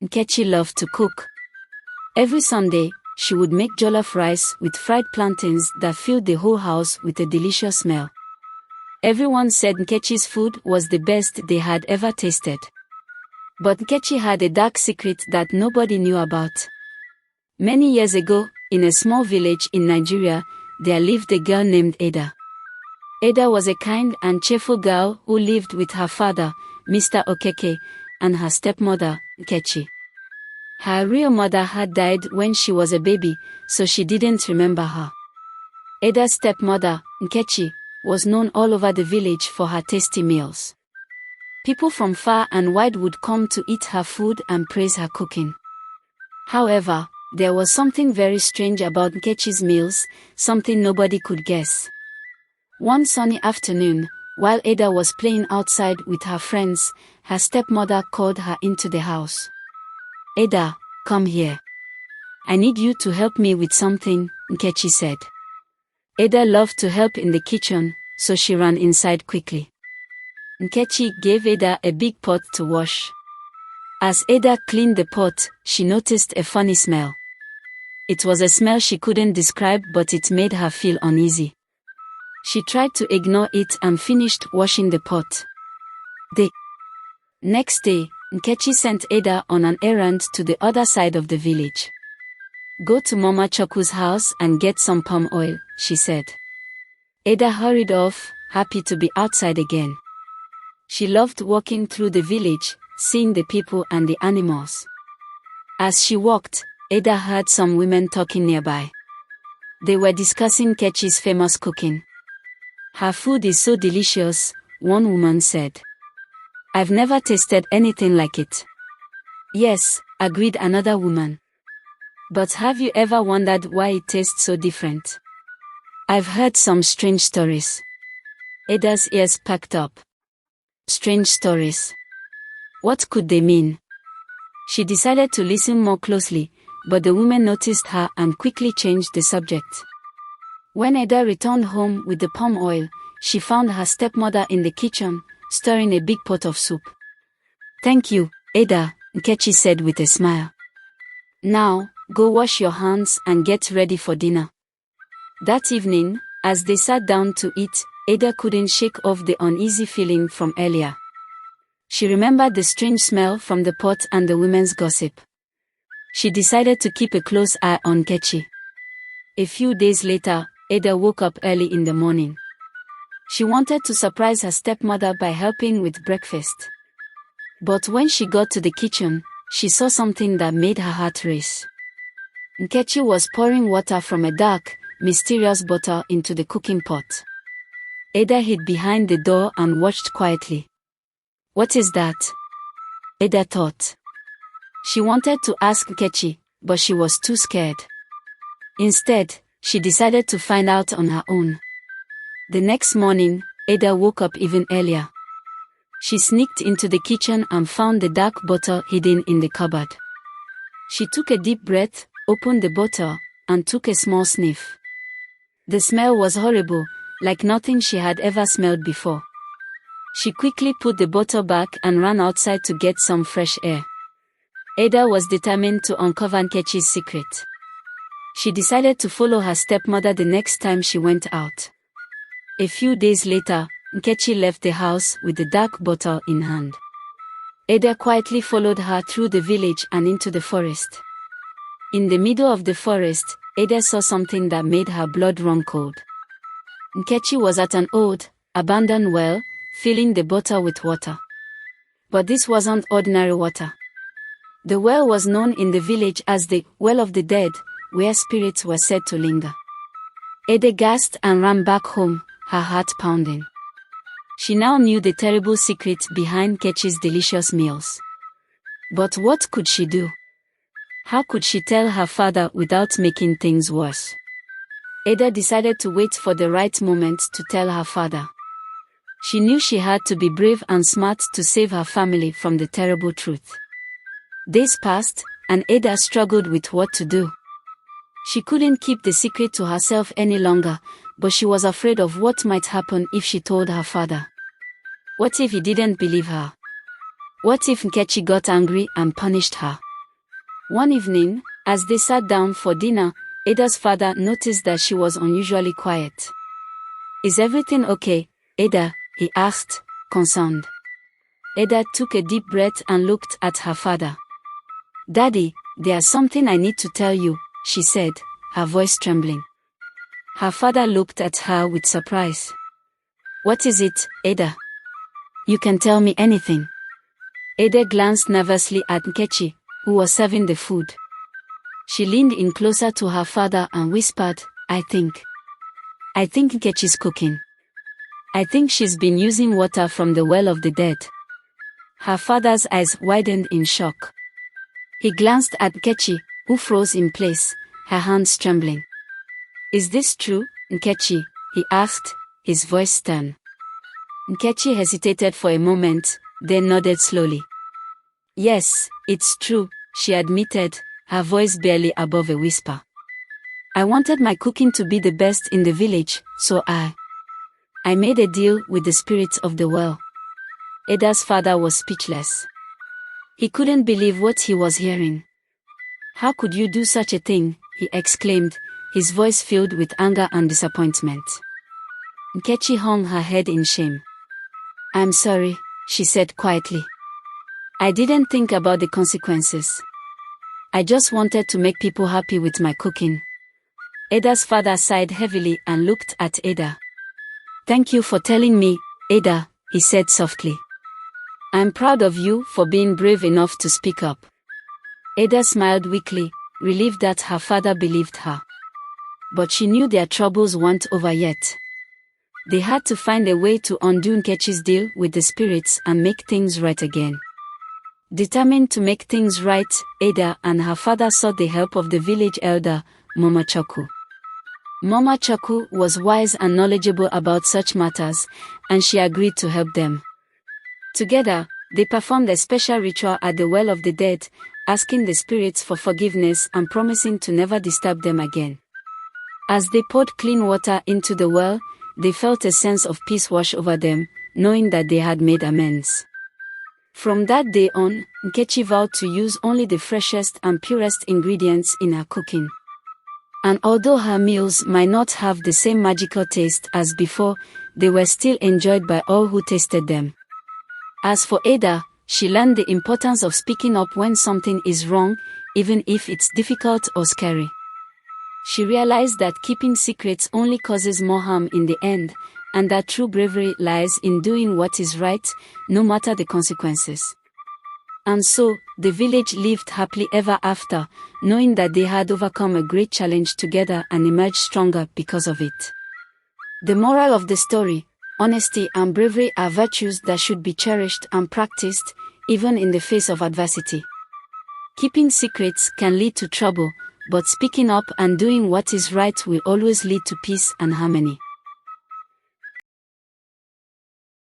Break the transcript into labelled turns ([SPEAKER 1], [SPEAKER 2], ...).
[SPEAKER 1] Nkechi loved to cook. Every Sunday, she would make jollof rice with fried plantains that filled the whole house with a delicious smell. Everyone said Nkechi's food was the best they had ever tasted. But Nkechi had a dark secret that nobody knew about. Many years ago, in a small village in Nigeria, there lived a girl named Ada. Ada was a kind and cheerful girl who lived with her father, Mr. Okeke, and her stepmother, Nkechi. Her real mother had died when she was a baby, so she didn't remember her. Ada's stepmother, Nkechi, was known all over the village for her tasty meals. People from far and wide would come to eat her food and praise her cooking. However, there was something very strange about Nkechi's meals, something nobody could guess. One sunny afternoon, while Ada was playing outside with her friends, her stepmother called her into the house. "Ada, come here. I need you to help me with something," Nkechi said. Ada loved to help in the kitchen, so she ran inside quickly. Nkechi gave Ada a big pot to wash. As Ada cleaned the pot, she noticed a funny smell. It was a smell she couldn't describe, but it made her feel uneasy. She tried to ignore it and finished washing the pot. The next day, Nkechi sent Ada on an errand to the other side of the village. "Go to Mama Choku's house and get some palm oil," she said. Ada hurried off, happy to be outside again. She loved walking through the village, seeing the people and the animals. As she walked, Ada heard some women talking nearby. They were discussing Nkechi's famous cooking. "Her food is so delicious," one woman said. "I've never tasted anything like it." "Yes," agreed another woman. "But have you ever wondered why it tastes so different?" "I've heard some strange stories." Ada's ears perked up. Strange stories. What could they mean? She decided to listen more closely, but the woman noticed her and quickly changed the subject. When Ada returned home with the palm oil, she found her stepmother in the kitchen, stirring a big pot of soup. "Thank you, Ada," Nkechi said with a smile. "Now, go wash your hands and get ready for dinner." That evening, as they sat down to eat, Ada couldn't shake off the uneasy feeling from earlier. She remembered the strange smell from the pot and the women's gossip. She decided to keep a close eye on Nkechi. A few days later, Ada woke up early in the morning. She wanted to surprise her stepmother by helping with breakfast. But when she got to the kitchen, she saw something that made her heart race. Nkechi was pouring water from a dark, mysterious bottle into the cooking pot. Ada hid behind the door and watched quietly. "What is that?" Ada thought. She wanted to ask Nkechi, but she was too scared. Instead, she decided to find out on her own. The next morning, Ada woke up even earlier. She sneaked into the kitchen and found the dark bottle hidden in the cupboard. She took a deep breath, opened the bottle, and took a small sniff. The smell was horrible, like nothing she had ever smelled before. She quickly put the bottle back and ran outside to get some fresh air. Ada was determined to uncover Nkechi's secret. She decided to follow her stepmother the next time she went out. A few days later, Nkechi left the house with the dark bottle in hand. Ada quietly followed her through the village and into the forest. In the middle of the forest, Ada saw something that made her blood run cold. Nkechi was at an old, abandoned well, filling the bottle with water. But this wasn't ordinary water. The well was known in the village as the Well of the Dead, where spirits were said to linger. Ada gasped and ran back home, her heart pounding. She now knew the terrible secret behind Nkechi's delicious meals. But what could she do? How could she tell her father without making things worse? Ada decided to wait for the right moment to tell her father. She knew she had to be brave and smart to save her family from the terrible truth. Days passed, and Ada struggled with what to do. She couldn't keep the secret to herself any longer, but she was afraid of what might happen if she told her father. What if he didn't believe her? What if Nkechi got angry and punished her? One evening, as they sat down for dinner, Ada's father noticed that she was unusually quiet. "Is everything okay, Ada?" he asked, concerned. Ada took a deep breath and looked at her father. "Daddy, there's something I need to tell you," she said, her voice trembling. Her father looked at her with surprise. "What is it, Ada? You can tell me anything." Ada glanced nervously at Nkechi, who was serving the food. She leaned in closer to her father and whispered, I think Nkechi's cooking. I think she's been using water from the well of the dead." Her father's eyes widened in shock. He glanced at Nkechi, who froze in place, her hands trembling. "Is this true, Nkechi?" he asked, his voice stern. Nkechi hesitated for a moment, then nodded slowly. "Yes, it's true," she admitted, her voice barely above a whisper. "I wanted my cooking to be the best in the village, so I made a deal with the spirits of the well." Ada's father was speechless. He couldn't believe what he was hearing. "How could you do such a thing?" he exclaimed, his voice filled with anger and disappointment. Nkechi hung her head in shame. "I'm sorry," she said quietly. "I didn't think about the consequences. I just wanted to make people happy with my cooking." Ada's father sighed heavily and looked at Ada. "Thank you for telling me, Ada," he said softly. "I'm proud of you for being brave enough to speak up." Ada smiled weakly, relieved that her father believed her. But she knew their troubles weren't over yet. They had to find a way to undo Nkechi's deal with the spirits and make things right again. Determined to make things right, Ada and her father sought the help of the village elder, Mama Chaku. Mama Chaku was wise and knowledgeable about such matters, and she agreed to help them. Together, they performed a special ritual at the well of the dead, asking the spirits for forgiveness and promising to never disturb them again. As they poured clean water into the well, they felt a sense of peace wash over them, knowing that they had made amends. From that day on, Nkechi vowed to use only the freshest and purest ingredients in her cooking. And although her meals might not have the same magical taste as before, they were still enjoyed by all who tasted them. As for Ada, she learned the importance of speaking up when something is wrong, even if it's difficult or scary. She realized that keeping secrets only causes more harm in the end, and that true bravery lies in doing what is right, no matter the consequences. And so, the village lived happily ever after, knowing that they had overcome a great challenge together and emerged stronger because of it. The moral of the story: honesty and bravery are virtues that should be cherished and practiced, even in the face of adversity. Keeping secrets can lead to trouble, but speaking up and doing what is right will always lead to peace and harmony.